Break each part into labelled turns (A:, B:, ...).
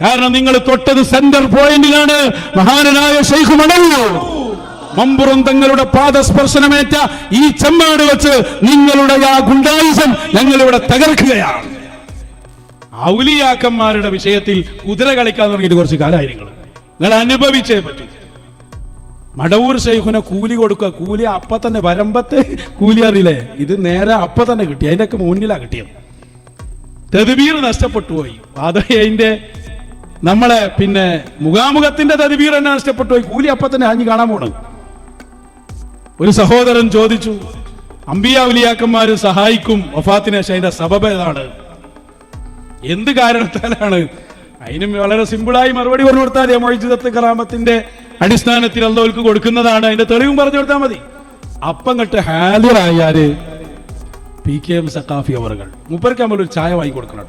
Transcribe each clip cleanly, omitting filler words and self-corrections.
A: കാരണം നിങ്ങൾ തൊട്ടത് സെന്റർ പോയിന്റിലാണ്. മഹാനായ ശൈഖ് മടവൂർ മമ്പുറം തങ്ങളുടെ പാദസ്പർശനമേറ്റ ഈ ചെമ്മാട് വെച്ച് നിങ്ങളുടെ ആ ഗുണ്ടായുസം ഞങ്ങളിവിടെ തകർക്കുകയാണ്. ഔലിയാക്കന്മാരുടെ വിഷയത്തിൽ കുതിര കളിക്കാൻ തുടങ്ങിയിട്ട് കുറച്ച് കാലമായി. നിങ്ങൾ അനുഭവിച്ചേ പറ്റൂ. മടവൂർ ശൈഖുനെ കൂലി കൊടുക്കുക. കൂലി അപ്പ തന്നെ വരമ്പത്ത് കൂലി അറിയില്ലേ, ഇത് നേരെ അപ്പ തന്നെ കിട്ടി. അതിൻ്റെയൊക്കെ മുന്നിലാണ് കിട്ടിയത്. തദ്ബീർ നഷ്ടപ്പെട്ടു പോയി. അതിന്റെ നമ്മളെ മുഖാമുഖത്തിന്റെ തദ്ബീർ തന്നെ നഷ്ടപ്പെട്ടു പോയി. കൂലി അപ്പ തന്നെ ആഞ്ഞു കാണാൻ പോണത്. ഒരു സഹോദരൻ ചോദിച്ചു, അമ്പിയ ഔലിയാക്കന്മാര് സഹായിക്കും വഫാത്തിന് ശേഷം, അതിന്റെ സബബ് ഏതാണ്, എന്ത് കാരണത്താലാണ്? അതിനും വളരെ സിമ്പിളായി മറുപടി പറഞ്ഞു കൊടുത്താൽ മതി. മൊയ്ജിദത്ത് കറാമത്തിന്റെ അടിസ്ഥാനത്തിൽ അല്ലാഹുവിലേക്ക് കൊടുക്കുന്നതാണ്, അതിന്റെ തെളിവും പറഞ്ഞു കൊടുത്താൽ മതി. അപ്പം കട്ട് ഹാലിറായാല് PKM സഖാഫി അവറുകൾ മൂപ്പർക്ക് നമ്മൾ ഒരു ചായ വാങ്ങി കൊടുക്കണം.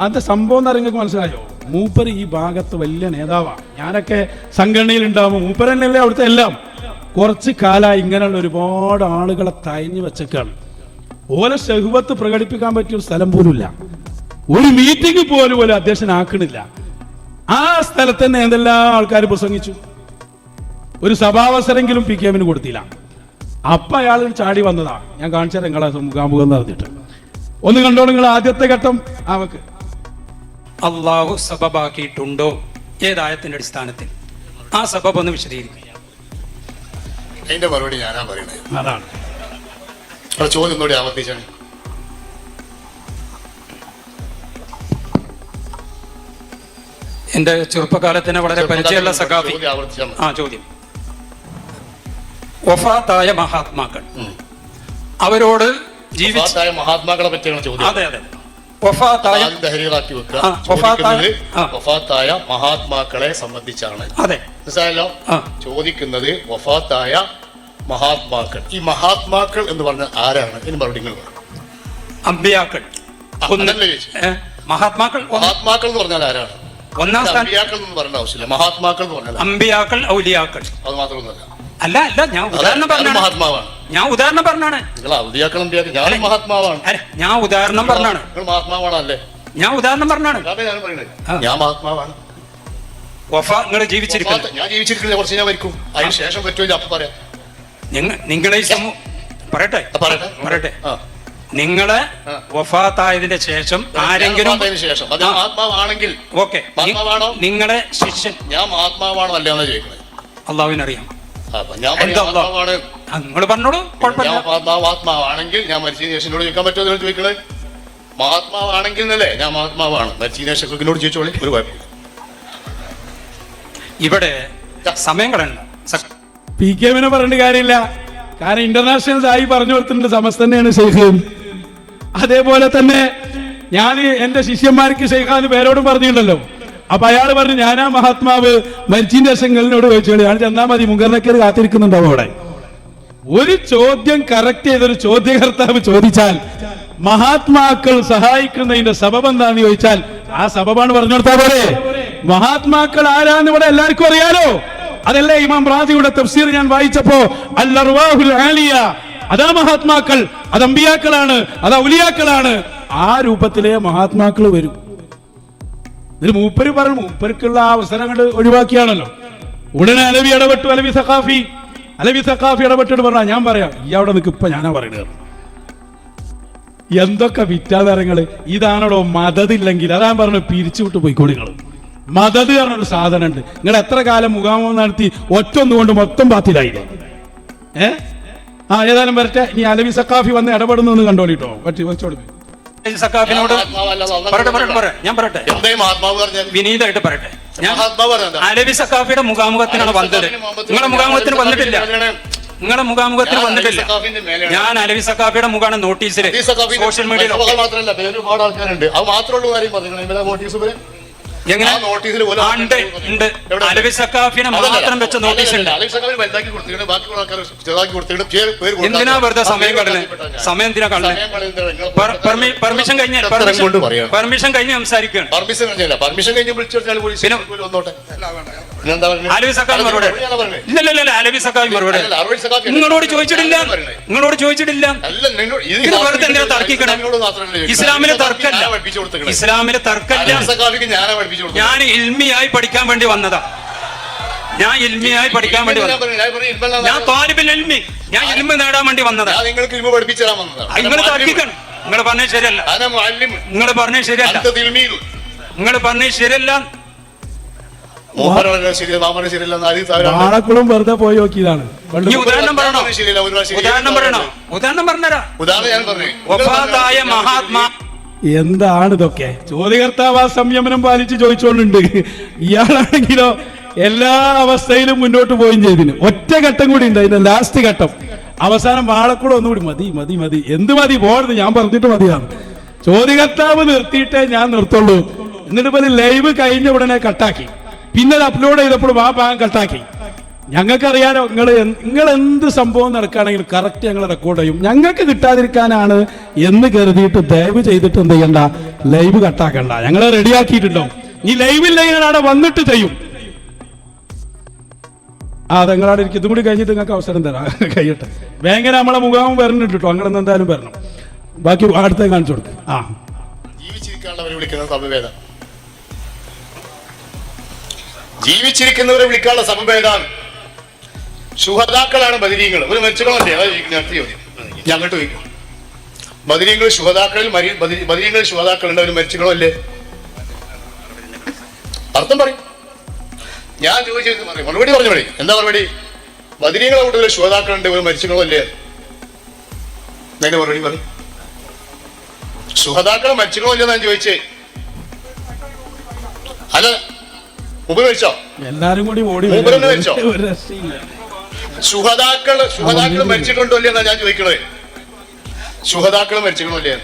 A: അതിന്റെ സംഭവം എന്ന് നിങ്ങൾക്ക് മനസ്സിലായോ? മൂപ്പർ ഈ ഭാഗത്ത് വലിയ നേതാവാണ്. ഞാനൊക്കെ സംഘടനയിൽ ഉണ്ടാവുമ്പോൾ മൂപ്പർ തന്നെയല്ലേ അവിടുത്തെ എല്ലാം. കുറച്ച് കാലമായി ഇങ്ങനെയുള്ള ഒരുപാട് ആളുകളെ തയഞ്ഞു വെച്ചേക്കാണ്. ഓരോ ശഹുവത്ത് പ്രകടിപ്പിക്കാൻ പറ്റിയ ഒരു സ്ഥലം പോലും ഇല്ല. ഒരു മീറ്റിംഗ് പോലും അധ്യക്ഷനാക്കണില്ല. ആ സ്ഥലത്ത് തന്നെ എന്തെല്ലാം ആൾക്കാർ പ്രസംഗിച്ചു. ഒരു സഭാവസരെങ്കിലും PKM കൊടുത്തില്ല. അപ്പൊ അയാൾ ചാടി വന്നതാ. ഞാൻ കാണിച്ചാൽ നിങ്ങളെ മുഖാമുഖം നടന്നിട്ട് ഒന്ന് കണ്ടോ. നിങ്ങൾ ആദ്യത്തെ ഘട്ടം അവക്ക്
B: അള്ളാഹു സബബാക്കിയിട്ടുണ്ടോ? ഏതായത്തിന്റെ അടിസ്ഥാനത്തിൽ ആ സബബ് ഒന്ന് വിശദീകരിക്കുക.
C: അതിന്റെ മറുപടി ഞാനാ പറയണത്.
A: അതാണ്
C: ചോദ്യം ഒന്നുകൂടി ആവർത്തിച്ചാണ്.
B: എന്റെ ചെറുപ്പകാലത്തിന് വളരെ പരിചയമുള്ള സഖാഫി ചോദ്യം. വഫാത്തായ മഹാത്മാക്കൾ, അവരോട്
C: ജീവിതായ മഹാത്മാക്കളെ പറ്റിയാണ് ചോദ്യം.
B: അതെ അതെ. വഫാത്തായ
C: മഹാത്മാക്കളെ സംബന്ധിച്ചാണ്.
B: അതെ,
C: മനസ്സിലായല്ലോ? ചോദിക്കുന്നത് വഫാത്തായ മഹാത്മാക്കൾ. ഈ മഹാത്മാക്കൾ എന്ന് പറഞ്ഞാൽ ആരാണ്? ഇനി മറുപടി
B: അമ്പിയാക്കൾ. മഹാത്മാക്കൾ
C: എന്ന് പറഞ്ഞാൽ ആരാണ്?
B: ഒന്നാം
C: അമ്പിയാക്കൾ എന്ന് പറയേണ്ട ആവശ്യമില്ല. മഹാത്മാക്കൾ എന്ന് പറഞ്ഞാൽ
B: അമ്പിയാക്കൾ ഔലിയാക്കൾ
C: അത് മാത്രമൊന്നുമല്ല.
B: അല്ല, ഞാൻ ഉദാഹരണം പറഞ്ഞാണ്.
C: മഹാത്മാവാണ്.
B: ഞാൻ ഉദാഹരണം പറഞ്ഞാണ്.
C: നിങ്ങൾ ഔലിയാക്കൾ അമ്പിയാക്കൾ. ഞാൻ മഹാത്മാവാണ്.
B: ഞാൻ ഉദാഹരണം പറഞ്ഞാണ്.
C: നിങ്ങൾ മഹാത്മാവാണല്ലേ?
B: ഞാൻ ഉദാഹരണം പറഞ്ഞാണ്.
C: ഞാൻ മഹാത്മാവാണ്.
B: നിങ്ങൾ ജീവിച്ചിരിക്കുന്നത്.
C: ഞാൻ ജീവിച്ചിരിക്കുന്നത് കുറച്ച് ഞാൻ മരിക്കും. അതിന് ശേഷം പറ്റുമോ അപ്പൊ പറയാം.
B: നിങ്ങളെ പറയട്ടെ നിങ്ങളെ വഫാത്തായതിന്റെ ശേഷം ആരെങ്കിലും
C: ആത്മാവാണെങ്കിൽ
B: ഓക്കെ, നിങ്ങളെ ശിഷ്യൻ
C: ഞാൻ ആത്മാവാണോ അല്ലാന്ന് ചോദിക്കുന്നത്
B: അള്ളാഹുവിനറിയാം.
C: നിങ്ങൾ
B: പറഞ്ഞോളൂ.
C: ആത്മാവാണെങ്കിൽ ഞാൻ മരിച്ചതിന് ശേഷം ചോദിക്കാൻ പറ്റുമോ ചോദിക്കണേ? മഹാത്മാവാണെങ്കിൽ എന്നല്ലേ? ഞാൻ മഹാത്മാവാണ്, മരിച്ചതിന് ശേഷം ചോദിച്ചോളി, ഒരു കുഴപ്പമില്ല.
B: ഇവിടെ സമയം കളയണ്ട.
A: PKM പറഞ്ഞിട്ട് കാര്യമില്ല. കാരണം ഇന്റർനാഷണൽ ആയി പറഞ്ഞു കൊടുത്തിട്ടുണ്ട്. സമസ്ത തന്നെയാണ് ശൈഖ്. അതേപോലെ തന്നെ ഞാൻ എന്റെ ശിഷ്യന്മാർക്ക് ശൈഖാന്ന് പേരോടും പറഞ്ഞിട്ടുണ്ടല്ലോ. അപ്പൊ അയാൾ പറഞ്ഞു ഞാനാ മഹാത്മാവ്, മരിച്ചതിന്റെ ശേഷം എന്നോട് ചോദിച്ചോളി. ഞാൻ ചെന്നാ മതി, മുങ്കറിനൊക്കെ കാത്തിരിക്കുന്നുണ്ടാവും അവിടെ. ഒരു ചോദ്യം കറക്റ്റ് ചെയ്തൊരു ചോദ്യകർത്താവ് ചോദിച്ചാൽ മഹാത്മാക്കൾ സഹായിക്കുന്നതിന്റെ സബബ് എന്താന്ന് ചോദിച്ചാൽ ആ സബബാണ് പറഞ്ഞു കൊടുത്താൽ പോലെ. മഹാത്മാക്കൾ ആരാന്ന് ഇവിടെ എല്ലാവർക്കും അറിയാലോ. അതല്ലേ ഇമാം റാസിയുടെ തഫ്സീർ ഞാൻ വായിച്ചപ്പോ അൽ അർവാഹുൽ ആലിയ, അതാ മഹാത്മാക്കൾ, അത് അമ്പിയാക്കളാണ്, അത് ഔലിയാക്കളാണ്. ആ രൂപത്തിലെ മഹാത്മാക്കൾ വരും. ഇതിൽ മൂപ്പര് പറഞ്ഞു, മൂപ്പർക്കുള്ള ആ അവസരങ്ങൾ ഒഴിവാക്കിയാണല്ലോ. ഉടനെ അലവി ഇടപെട്ടു. അലവി സഖാഫി ഇടപെട്ടിട്ട് പറഞ്ഞ ഞാൻ പറയാം, ഈ അവിടെ നിൽക്ക്, ഇപ്പൊ ഞാനാ പറയുന്നത്. എന്തൊക്കെ വിറ്റാതരങ്ങള്. ഇതാണോ മദതില്ലെങ്കിൽ അതാ പറഞ്ഞു പിരിച്ചുവിട്ട് പോയിക്കോളിങ്ങൾ. മദത് പറഞ്ഞൊരു സാധനം ഉണ്ട്. നിങ്ങൾ എത്ര കാലം മുഖാമുഖം നടത്തി ഒറ്റൊന്നുകൊണ്ട് മൊത്തം പാത്തിലായില്ലേ? ഏതായാലും വരട്ടെ. ഇനി അലവി സഖാഫി വന്ന് ഇടപെടുന്നു കണ്ടോളിട്ടോ.
B: സഖാഫിനോട് ഞാൻ പറയട്ടെ, വിനീതമായിട്ട് പറയട്ടെ. ഞാൻ അലവി സഖാഫിയുടെ മുഖാമുഖത്തിനാണ് വന്നത്. നിങ്ങളുടെ മുഖാമുഖത്തിന് വന്നിട്ടില്ല. ഞാൻ അലവി സഖാഫിയുടെ മുഖാണ് നോട്ടീസിൽ സോഷ്യൽ മീഡിയയിൽ. എങ്ങനെ?
C: ആ നോട്ടീസിൽ
B: ഉണ്ട് ഉണ്ട്. അലവി സഖാഫിനെ മാത്രം വെച്ച നോട്ടീസ് ഉണ്ട്.
C: വലുതാക്കി കൊടുത്തിട്ടുണ്ട്, ബാക്കിയുള്ള ആൾക്കാർ ചെറുതാക്കി കൊടുത്തിട്ടുണ്ട്.
B: എന്തിനാ വെറുതെ സമയം കളയുന്നത്? സമയം എന്തിനാ കളയുന്നത്? പെർമിഷൻ കഴിഞ്ഞ പെർമിഷൻ കഴിഞ്ഞ് സംസാരിക്കുകയാണ്.
C: പെർമിഷൻ കഴിഞ്ഞ് വിളിച്ചാൽ വന്നോട്ടെ.
B: അലവി സഖാഫി മറുപടി ഇല്ല. അലവി സഖാഫി മറുപടി നിങ്ങളോട് ചോദിച്ചിട്ടില്ല. നിങ്ങളോട് ചോദിച്ചിട്ടില്ല. ഇത് വെറുതെ എന്തിനാ തർക്കിക്കണം? ഇസ്ലാമിലെ തർക്കല്ല. ഇസ്ലാമിലെ തർക്കല്ല. ഞാൻ ഇൽമിയായി പഠിക്കാൻ വേണ്ടി വന്നതാ. ഞാൻ ഇൽമിയായി പഠിക്കാൻ വേണ്ടി വന്നതാ. ഞാൻ താലിബുൽ ഇൽമി. ഞാൻ ഇൽമ നേടാൻ വേണ്ടി വന്നതാ.
C: നിങ്ങൾക്ക് ഇൽമ പഠിപ്പിച്ചു തരാൻ വന്നതാണ്.
B: നിങ്ങൾ തർക്കിക്കണം. നിങ്ങൾ പറഞ്ഞത് ശരിയല്ല. നിങ്ങൾ പറഞ്ഞത് ശരിയല്ല. നിങ്ങൾ പറഞ്ഞത് ശരിയല്ല.
A: വാളക്കുളം വെറുതെ പോയി നോക്കിയതാണ്.
B: ഉദാഹരണം പറയണോ? ഉദാഹരണം പറയണോ? ഉദാഹരണം പറഞ്ഞുതരാം. വഫാത്തായ മഹാത്മാ.
A: എന്താണ് ഇതൊക്കെ? ചോദ്യകർത്താവ് ആ സംയമനം പാലിച്ച് ചോദിച്ചോണ്ടുണ്ട്. ഇയാളാണെങ്കിലോ എല്ലാ അവസ്ഥയിലും മുന്നോട്ട് പോയും ചെയ്തിന്. ഒറ്റ ഘട്ടം കൂടി ഉണ്ട്, അതിന്റെ ലാസ്റ്റ് ഘട്ടം. അവസാനം വാളക്കുളം ഒന്നുകൂടി മതി മതി മതി എന്ത് മതി പോകരുത്, ഞാൻ പറഞ്ഞിട്ട് മതിയാണ്. ചോദ്യകർത്താവ് നിർത്തിയിട്ടേ ഞാൻ നിർത്തുള്ളൂ. എന്നിട്ട് ഇപ്പൊ ലൈവ് കഴിഞ്ഞ ഉടനെ കട്ടാക്കി. പിന്നെ അത് അപ്ലോഡ് ചെയ്തപ്പോഴും ആ ഭാഗം കട്ടാക്കി. ഞങ്ങൾക്കറിയാലോ നിങ്ങൾ എന്ത് സംഭവം നടക്കുകയാണെങ്കിലും കറക്റ്റ് ഞങ്ങൾ റെക്കോർഡ് ചെയ്യും. ഞങ്ങൾക്ക് കിട്ടാതിരിക്കാനാണ് എന്ന് കരുതിയിട്ട് ദയവ് ചെയ്തിട്ട് എന്ത് ചെയ്യണ്ട, ലൈവ് കട്ടാക്കണ്ട. ഞങ്ങൾ റെഡിയാക്കിയിട്ടുണ്ടോ? ഈ ലൈവില്ലെങ്കിൽ അവിടെ വന്നിട്ട് ചെയ്യും. നിങ്ങളവിടെ ഇരിക്കും. ഇതും കൂടി കഴിഞ്ഞിട്ട് നിങ്ങൾക്ക് അവസരം തരാം. കഴിയട്ടെ. ഭയങ്കര നമ്മളെ മുഖാമും വരണുണ്ട് കേട്ടോ. അങ്ങനെ എന്തായാലും വരണം. ബാക്കി അടുത്ത കാണിച്ചു കൊടുക്കും.
C: ജീവിച്ചിരിക്കാനുള്ളവരെ വിളിക്കുന്ന സമവേദം, ജീവിച്ചിരിക്കുന്നവരെ വിളിക്കാനുള്ള സമവേദാണ്. ശുഹദാക്കളാണ് ബദരീങ്ങൾ. ഒരു മരിച്ചകളല്ലേ? അടുത്ത ചോദ്യം ഞാൻ അങ്ങോട്ട് ചോദിക്കും. ബദരീങ്ങൾ ശുഹദാക്കളിൽ ബദരീങ്ങളിൽ ശുഹദാക്കളുണ്ട്. അവർ മരിച്ചകളോ അല്ലേ? അർത്ഥം പറയും. ഞാൻ ചോദിച്ചത് പറയും. മറുപടി പറഞ്ഞു പറയും. എന്താ മറുപടി? ബദരീങ്ങളെ കൂടുതൽ ശുഹദാക്കളുണ്ട്, ഒരു മരിച്ചകളോ അല്ലേ? അതിന്റെ മറുപടി പറയും. ശുഹദാക്കളെ മരിച്ചകളോ അല്ലേ ഞാൻ ചോദിച്ചേ. അല്ല, മുമ്പ് മരിച്ചോ?
A: എല്ലാരും കൂടി ഓടി
C: മരിച്ചോ? ശുഹദാക്കള് മരിച്ചിട്ടുണ്ടോ അല്ലേ എന്നാ ഞാൻ ചോദിക്കണേ. ശുഹദാക്കള് മരിച്ചിക്കണോ അല്ലേ?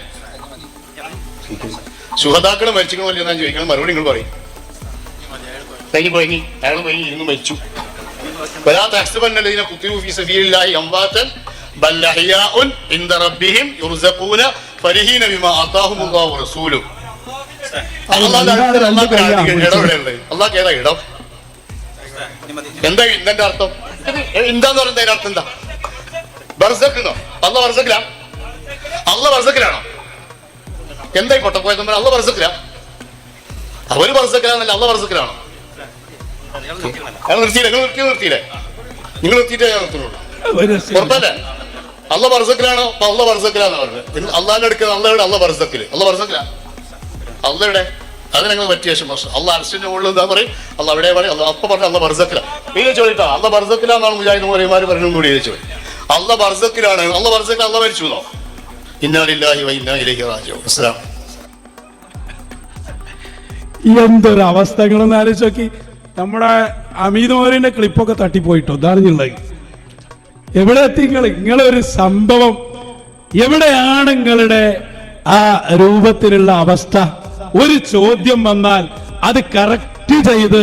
C: ശുഹദാക്കള് മരിച്ചിക്കണോ അല്ലേ എന്നാ ചോദിക്കണം. മറുപടി നിങ്ങൾ പറയും. അയാൾ പോയി ഇരുന്ന് മരിച്ചു. അള്ളാഹ് ഏതാ ഇടം? എന്താ ഇതിന്റെ അർത്ഥം? എന്താന്ന് പറയുന്നത് അതിന്റെ അർത്ഥം എന്താ? ബർസഖെന്നോ? അള്ളാഹ് ബർസഖിലാ? അള്ളാഹ് ബർസഖിലാണോ? എന്തായി പൊട്ടപ്പോയത്? അള്ളാഹ് ബർസഖിലാ? അവര് ബർസഖിലാന്നല്ല, അള്ളാഹ് ബർസഖിലാണോ? നിർത്തിയില്ലേ? നിങ്ങൾ നിർത്തിയിട്ടേ ഞാൻ നിർത്തുന്നുള്ളൂ. ഉറപ്പല്ലേ? അള്ളാഹ് ബർസഖിലാണോ? അള്ളാഹ് ബർസഖിലാന്ന് പറഞ്ഞത്. അള്ളാഹിന്റെ അടുക്കൽ അള്ളാഹ് അള്ളാഹ് ബർസഖില്. അള്ളാഹ് ബർസഖിലാ? അള്ളയുടെ അത് ഞങ്ങൾ പറ്റിയ ശേഷം അള്ളാഹ് അർശിന്റെ മുകളിൽ എന്താ പറയും? അള്ളാഹ് അവിടെ പറയും. അള്ളാഹ് അപ്പൊ പറഞ്ഞ അള്ളാഹ് ബർസഖില. ഇത് ചോദിച്ചാ അള്ളാഹ് ബർസഖിലാന്നാണ് മുജാഹിദ് മൗലവിമാര് പറയുന്നത് കൂടി ചോദിച്ചു. അള്ളാഹ് ബർസഖിലാണ്. അള്ളാഹ് ബർസഖിൽ അള്ളാഹ് മരിച്ചു എന്നോ? ഇന്നാ ലില്ലാഹി വ ഇന്നാ ഇലൈഹി റാജിഊൻ. അസ്സലാം.
A: എന്തൊരു അവസ്ഥകളൊന്നും ആലോചിച്ച് നോക്കി. നമ്മുടെ അമീദ് മൗലവിന്റെ ക്ലിപ്പൊക്കെ തട്ടിപ്പോയിട്ടോ. ഇതാണ് ഉള്ളത്. എവിടെ എത്തി നിങ്ങളൊരു സംഭവം? എവിടെയാണ് നിങ്ങളുടെ ആ രൂപത്തിലുള്ള അവസ്ഥ? ഒരു ചോദ്യം വന്നാൽ അത് കറക്റ്റ് ചെയ്ത്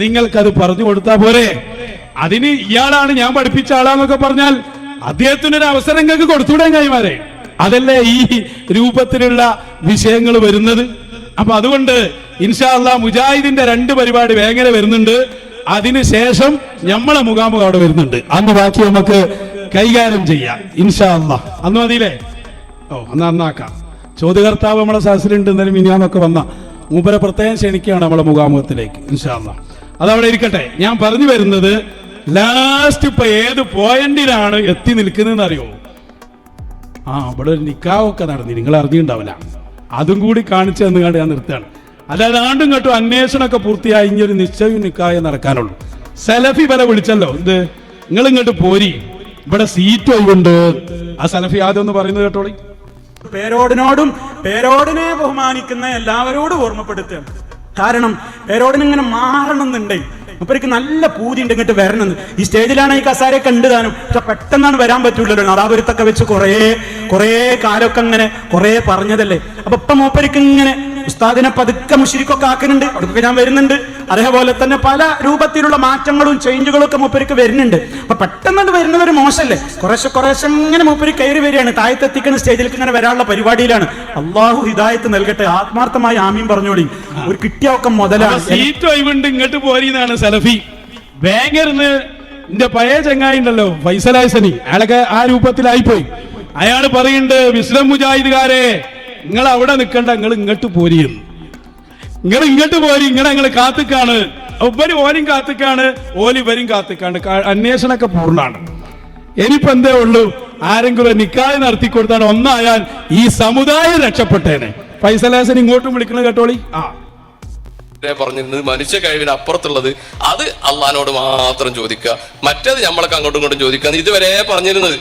A: നിങ്ങൾക്കത് പറഞ്ഞു കൊടുത്താൽ പോരെ? അതിന് ഇയാളാണ് ഞാൻ പഠിപ്പിച്ച ആളാന്നൊക്കെ പറഞ്ഞാൽ അദ്ദേഹത്തിനൊരു അവസരം നിങ്ങൾക്ക് കൊടുത്തൂടെ കൈമാരെ? അതല്ലേ ഈ രൂപത്തിലുള്ള വിഷയങ്ങൾ വരുന്നത്. അപ്പൊ അതുകൊണ്ട് ഇൻഷാ അല്ലാഹ് മുജാഹിദിന്റെ 2 പരിപാടി വേഗം വരുന്നുണ്ട്. അതിനുശേഷം നമ്മളെ മുഖാമുഖം അവിടെ വരുന്നുണ്ട്. അന്ന് ബാക്കി നമുക്ക് കൈകാര്യം ചെയ്യാം ഇൻഷാ അല്ലാഹ്. അന്ന് മതിയില്ലേ? അന്നാക്കാം. ചോദ്യകർത്താവ് നമ്മളെ സദസ്സിലുണ്ട്. എന്നാലും മിനിയാന്നൊക്കെ വന്ന മൂപ്പരെ പ്രത്യേകം ക്ഷണിക്കുകയാണ് നമ്മളെ മുഖാമുഖത്തിലേക്ക് ഇൻഷാ അല്ലാഹ്. അതവിടെ ഇരിക്കട്ടെ. ഞാൻ പറഞ്ഞു വരുന്നത് ലാസ്റ്റ് ഇപ്പൊ ഏത് പോയിന്റിലാണ് എത്തി നിൽക്കുന്നതെന്ന് അറിയോ? ഇവിടെ ഒരു നിക്കാഹൊക്കെ നടന്നി, നിങ്ങൾ അറിഞ്ഞിട്ടുണ്ടാവില്ല. അതും കൂടി കാണിച്ചു തന്നുകൊണ്ട് ഞാൻ നിർത്തുകയാണ്. അല്ലാതെ ആണ്ടും ഇങ്ങോട്ടും അന്വേഷണമൊക്കെ പൂർത്തിയായി ഇനി ഒരു നിശ്ചയവും നിക്കാഹേ നടക്കാനുള്ളൂ. സലഫി വരെ വിളിച്ചല്ലോ. ഇത് നിങ്ങൾ ഇങ്ങോട്ട് പോരി, ഇവിടെ സീറ്റ് ഒഴിവുണ്ട്. ആ സലഫി ആദ്യം ഒന്ന് പറയുന്നത് കേട്ടോളി.
D: പേരോടിനോടും പേരോടിനെ ബഹുമാനിക്കുന്ന എല്ലാവരോടും ഓർമ്മപ്പെടുത്തുകയാണ്. കാരണം പേരോടിനിങ്ങനെ മാറണമെന്നുണ്ടെങ്കിൽ മൂപ്പർക്ക് നല്ല പൂതി ഉണ്ട് ഇങ്ങോട്ട് വരണം. ഈ സ്റ്റേജിലാണ് ഈ കസാരയൊക്കെ ഉണ്ട് താനും. പക്ഷെ പെട്ടെന്നാണ് വരാൻ പറ്റൂലല്ലോ. നാദാപുരത്തൊക്കെ വെച്ച് കുറേ കാലമൊക്കെ അങ്ങനെ കുറേ പറഞ്ഞതല്ലേ. അപ്പൊ ഇപ്പൊ മൂപ്പർക്ക് ഇങ്ങനെ ഉസ്താദിനെ പതുക്കെ മുശ്രിക്കൊക്കെ ആക്കുന്നുണ്ട്. അവിടേക്ക് ഞാൻ വരുന്നുണ്ട്. അതേപോലെ തന്നെ പല രൂപത്തിലുള്ള മാറ്റങ്ങളും ചേഞ്ചുകളും ഒക്കെ മൂപ്പർക്ക് വരുന്നുണ്ട്. അപ്പൊ പെട്ടെന്ന് വരുന്നത് ഒരു മോശമല്ലേ? കുറേശ്ശെ ഇങ്ങനെ മൂപ്പര് കയറി വരികയാണ്. താഴത്തെത്തിക്കുന്ന സ്റ്റേജിലേക്ക് ഇങ്ങനെ വരാനുള്ള പരിപാടിയിലാണ്. അള്ളാഹു ഹിദായത്ത് നൽകട്ടെ. ആത്മാർത്ഥമായി ആമീൻ പറഞ്ഞോളി. ഒരു കിട്ടിയൊക്കെ മുതലാണ്.
A: സീറ്റ് ഒഴിവുണ്ട് ഇങ്ങോട്ട് പോരീന്നാണ് സലഫി. ബാങ്കറിന് എന്റെ പഴയ ചങ്ങായി ഉണ്ടല്ലോ ഫൈസലാസനി, അയാളൊക്കെ ആ രൂപത്തിലായിപ്പോയി. അയാൾ പറയുന്നുണ്ട്, മുസ്ലിം മുജാഹിദുകാരെ നിങ്ങൾ അവിടെ നിൽക്കണ്ട, നിങ്ങൾ ഇങ്ങോട്ട് പോരിയെന്ന്. നിങ്ങൾ ഇങ്ങോട്ട് പോരി, ഞങ്ങൾ കാത്തിക്കാണ്. ഓനും കാത്തിക്കാണ്, ഇവരും കാത്തിക്കാണ്. അന്വേഷണമൊക്കെ പൂർണ്ണമാണ്. ഇനിയിപ്പോ എന്തേ ഉള്ളൂ, ആരെങ്കിലും നിക്കാഹ് നടത്തി കൊടുത്താണ് ഒന്നായാൽ ഈ സമുദായം രക്ഷപ്പെട്ടേനെ. ഫൈസലാസൻ ഇങ്ങോട്ടും വിളിക്കണത് കേട്ടോളി.
E: പറഞ്ഞിരുന്നത് മനുഷ്യ കഴിവിന് അപ്പുറത്തുള്ളത് അത് അള്ളഹാനോട് മാത്രം ചോദിക്കുക, മറ്റേത് നമ്മളൊക്കെ അങ്ങോട്ടും ഇങ്ങോട്ടും ചോദിക്കുക ഇതുവരെ പറഞ്ഞിരുന്നത്.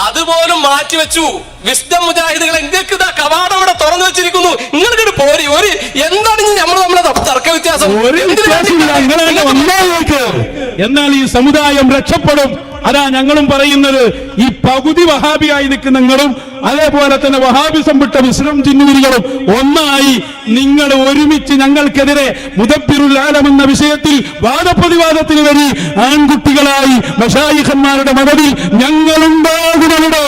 E: അതുപോലും മാറ്റിവെച്ചു. വിസ്ഡം മുജാഹിദുകൾ നിങ്ങൾക്ക് ഇതാ കവാടം ഇവിടെ തുറന്നു വെച്ചിരിക്കുന്നു, നിങ്ങൾക്ക് പോരി ഒരു എന്താണ് നമ്മൾ നമ്മളെ തർക്ക വ്യത്യാസം?
A: എന്നാൽ ഈ സമുദായം രക്ഷപ്പെടും. അതാ ഞങ്ങളും പറയുന്നത്. ഈ പകുതി വഹാബിയായി നിൽക്കുന്ന നിങ്ങളും അതേപോലെ തന്നെ വഹാബിസം വിട്ട മുസ്ലിം ജിന്നുവിരികളും ഒന്നായി നിങ്ങൾ ഒരുമിച്ച് ഞങ്ങൾക്കെതിരെ മുദബ്ബിറുൽ ആലം എന്ന വിഷയത്തിൽ വാദപ്രതിവാദത്തിന് വരി. ആൺകുട്ടികളായി മശായിഖന്മാരുടെ മദതിൽ ഞങ്ങളുണ്ടാകുന്നവിടെ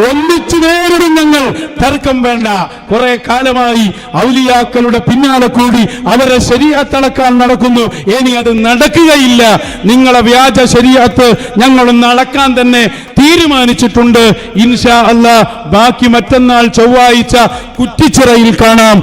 A: ഒന്നിച്ചു നേരിടും ഞങ്ങൾ. തർക്കം വേണ്ട. കുറെ കാലമായി ഔലിയാക്കളുടെ പിന്നാലെ കൂടി അവരെ ശരീഅത്തളക്കാൻ നടക്കുന്നു. ഇനി അത് നടക്കുകയില്ല. നിങ്ങളെ വ്യാജ ശരീഅത്ത് ഞങ്ങൾ നടക്കാൻ തന്നെ തീരുമാനിച്ചിട്ടുണ്ട്. ഇൻഷാ അല്ലാഹ് ബാക്കി മറ്റന്നാൾ ചൊവ്വാഴ്ച കുറ്റിച്ചിറയിൽ കാണാം.